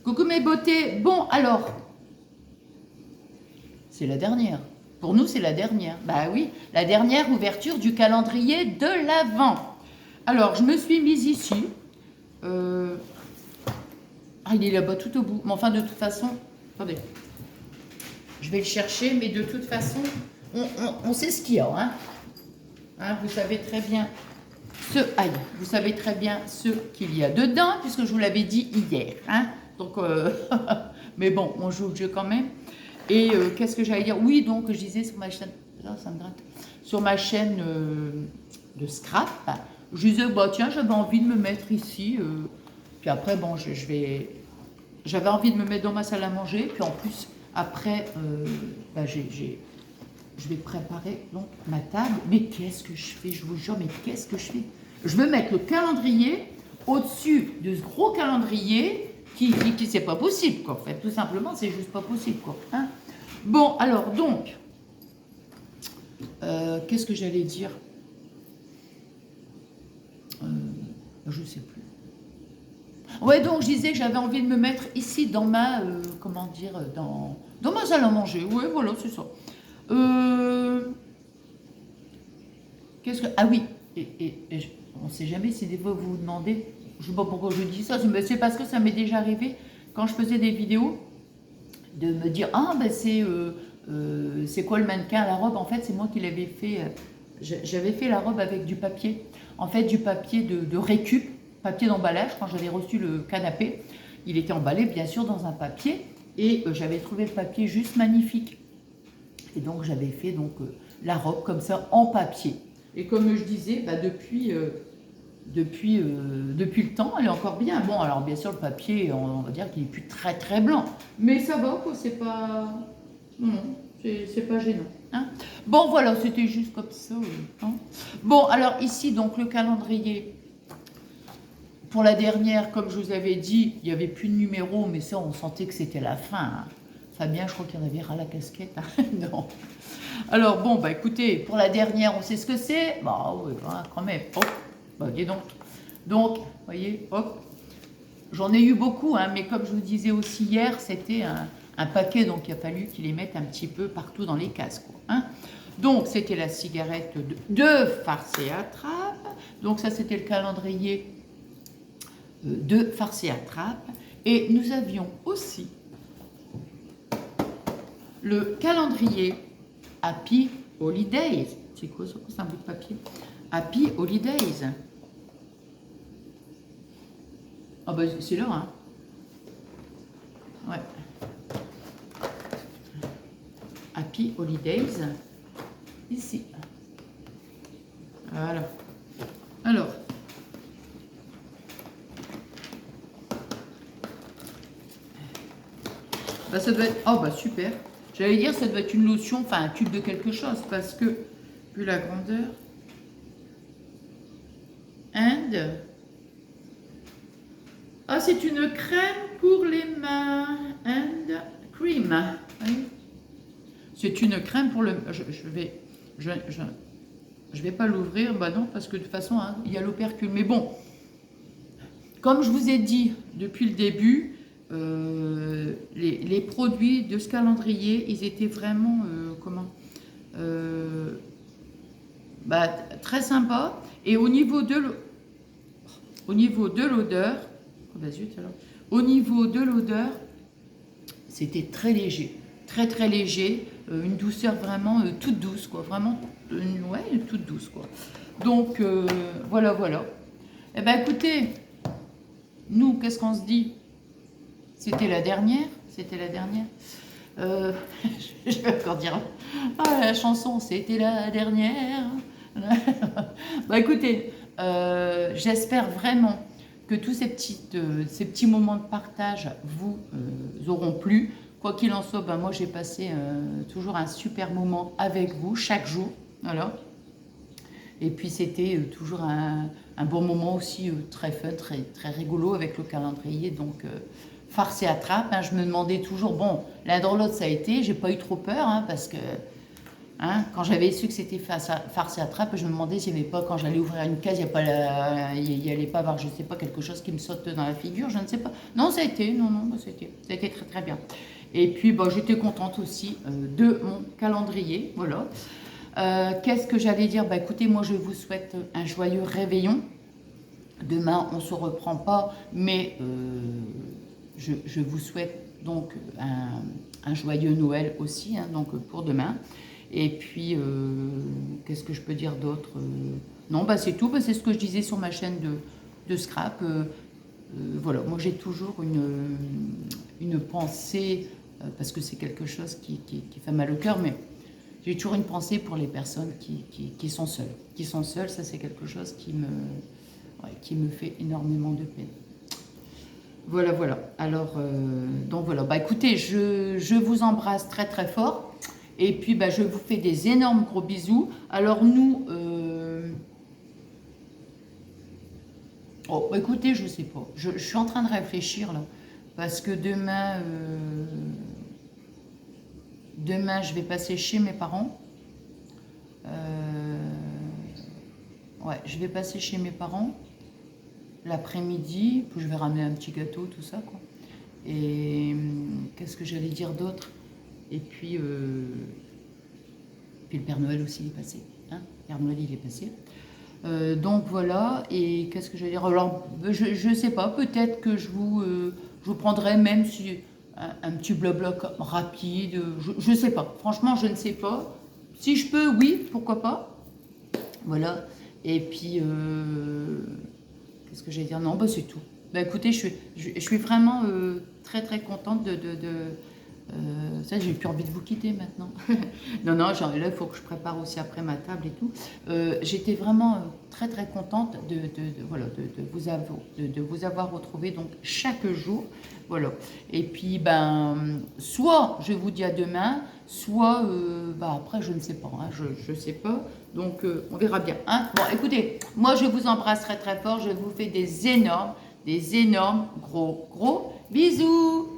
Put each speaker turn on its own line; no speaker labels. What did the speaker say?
Coucou mes beautés. Bon, alors, c'est la dernière. Pour nous, c'est la dernière. Bah oui, la dernière ouverture du calendrier de l'Avent. Alors, je me suis mise ici. Ah, il est là-bas tout au bout. Mais enfin, de toute façon, attendez. Je vais le chercher, mais de toute façon, on sait ce qu'il y a. Hein, vous savez très bien vous savez très bien ce qu'il y a dedans, puisque je vous l'avais dit hier. Hein. Donc, mais bon, on joue le jeu quand même. Et qu'est-ce que j'allais dire? Oui, donc je disais sur ma chaîne, là, ça me gratte, sur ma chaîne de scrap, je disais, bah tiens, j'avais envie de me mettre ici. Puis après, bon, j'avais envie de me mettre dans ma salle à manger. Puis en plus, après, bah, je vais préparer donc ma table. Mais qu'est-ce que je fais? Je vous jure, mais qu'est-ce que je fais? Je veux mettre le calendrier au-dessus de ce gros calendrier qui c'est pas possible, quoi. En fait, tout simplement, c'est juste pas possible, quoi. Hein. Bon, alors, donc, qu'est-ce que j'allais dire? Je sais plus. Ouais, donc je disais que j'avais envie de me mettre ici dans ma, comment dire, dans ma salle à manger. Ouais, voilà, c'est ça. Qu'est-ce que... Ah oui, on ne sait jamais si des fois vous vous demandez, je ne sais pas pourquoi je dis ça, mais c'est parce que ça m'est déjà arrivé quand je faisais des vidéos, de me dire, ah ben c'est quoi le mannequin, la robe? En fait, c'est moi qui l'avais fait, j'avais fait la robe avec du papier, en fait du papier de récup, papier d'emballage, quand j'avais reçu le canapé, il était emballé bien sûr dans un papier, et j'avais trouvé le papier juste magnifique. Et donc j'avais fait donc, la robe comme ça en papier. Et comme je disais, bah, depuis le temps, elle est encore bien. Bon, alors bien sûr le papier, on va dire qu'il est plus très très blanc. Mais ça va quoi, c'est pas... Non, c'est pas gênant. Hein. Bon voilà, c'était juste comme ça. Hein. Bon, alors ici donc le calendrier. Pour la dernière, comme je vous avais dit, il n'y avait plus de numéro, mais ça on sentait que c'était la fin. Hein. Fabien, je crois qu'il y en avait ras la casquette. Hein. Non. Alors bon, bah écoutez, pour la dernière, on sait ce que c'est. Bah oui, bah, quand même. Hop, bah dis donc. Donc, vous voyez, hop. J'en ai eu beaucoup, hein, mais comme je vous disais aussi hier, c'était un paquet, donc il a fallu qu'ils les mettent un petit peu partout dans les cases. Quoi, hein. Donc, c'était la cigarette de Farce et Attrape. Donc ça, c'était le calendrier de Farce et Attrape. Et nous avions aussi le calendrier Happy Holidays. C'est quoi ça? C'est un bout de papier. Happy Holidays. Ah bah c'est là, hein. Ouais. Happy Holidays. Ici. Voilà. Alors. Bah ça doit être... Oh bah super. J'allais dire ça doit être une lotion, enfin un tube de quelque chose, parce que, vu la grandeur... And... Ah, c'est une crème pour les mains. And cream. Oui. C'est une crème pour le... Je vais pas l'ouvrir, bah non, parce que de toute façon, hein, il y a l'opercule. Mais bon, comme je vous ai dit depuis le début, les produits de ce calendrier, ils étaient vraiment, bah, très sympas. Et au niveau de l'odeur, oh bah zut, alors. Au niveau de l'odeur, c'était très léger, très très léger, une douceur vraiment toute douce, quoi, vraiment, ouais, toute douce, quoi. Donc, voilà, voilà. Eh ben écoutez, nous, qu'est-ce qu'on se dit? C'était la dernière, c'était la dernière. Je vais encore dire la chanson, c'était la dernière. Bah écoutez, j'espère vraiment que tous ces petits moments de partage vous auront plu. Quoi qu'il en soit, ben moi j'ai passé toujours un super moment avec vous chaque jour. Voilà. Et puis c'était toujours un bon moment aussi très fun, très, très rigolo avec le calendrier. Donc Farce et Attrape. Hein, je me demandais toujours, bon, l'un dans l'autre ça a été, j'ai pas eu trop peur hein, parce que Hein, quand j'avais su que c'était farce et attrape, je me demandais s'il n'y avait pas, quand j'allais ouvrir une case, il n'y allait pas avoir, je ne sais pas, quelque chose qui me saute dans la figure, je ne sais pas. Non, ça a été, non, bah, ça a été très très bien. Et puis, bah, j'étais contente aussi de mon calendrier, voilà. Qu'est-ce que j'allais dire? Bah, écoutez, moi, je vous souhaite un joyeux réveillon. Demain, on ne se reprend pas, mais je vous souhaite donc un joyeux Noël aussi, hein, donc pour demain. Et puis, qu'est-ce que je peux dire d'autre? Non, bah c'est tout. Bah, c'est ce que je disais sur ma chaîne de scrap. Voilà, moi j'ai toujours une pensée, parce que c'est quelque chose qui fait mal au cœur, mais j'ai toujours une pensée pour les personnes qui sont seules. Qui sont seules, ça c'est quelque chose qui me fait énormément de peine. Voilà, voilà. Alors, donc voilà. Bah écoutez, je vous embrasse très très fort. Et puis, bah, je vous fais des énormes gros bisous. Alors, nous... Oh, bah, écoutez, je sais pas. Je suis en train de réfléchir, là. Parce que demain... Demain, je vais passer chez mes parents. Ouais, je vais passer chez mes parents l'après-midi. Puis je vais ramener un petit gâteau, tout ça, quoi. Et qu'est-ce que j'allais dire d'autre? Et puis le Père Noël aussi il est passé. Hein, Père Noël il est passé. Donc voilà, et qu'est-ce que je vais dire? Alors, je ne sais pas, peut-être que je vous prendrai même si un petit blabla rapide, je ne sais pas. Franchement, je ne sais pas. Si je peux, oui, pourquoi pas. Voilà, et puis, qu'est-ce que j'allais dire? Non, bah c'est tout. Bah écoutez, je suis vraiment très très contente ça, j'ai plus envie de vous quitter maintenant. Non, non, genre, là, il faut que je prépare aussi après ma table et tout. J'étais vraiment très, très contente voilà, de vous avoir retrouvé donc chaque jour. Voilà. Et puis, ben, soit je vous dis à demain, soit bah, après, je ne sais pas. Hein, je ne sais pas. Donc, on verra bien. Hein. Bon, écoutez, moi, je vous embrasse très, très fort. Je vous fais des énormes gros bisous.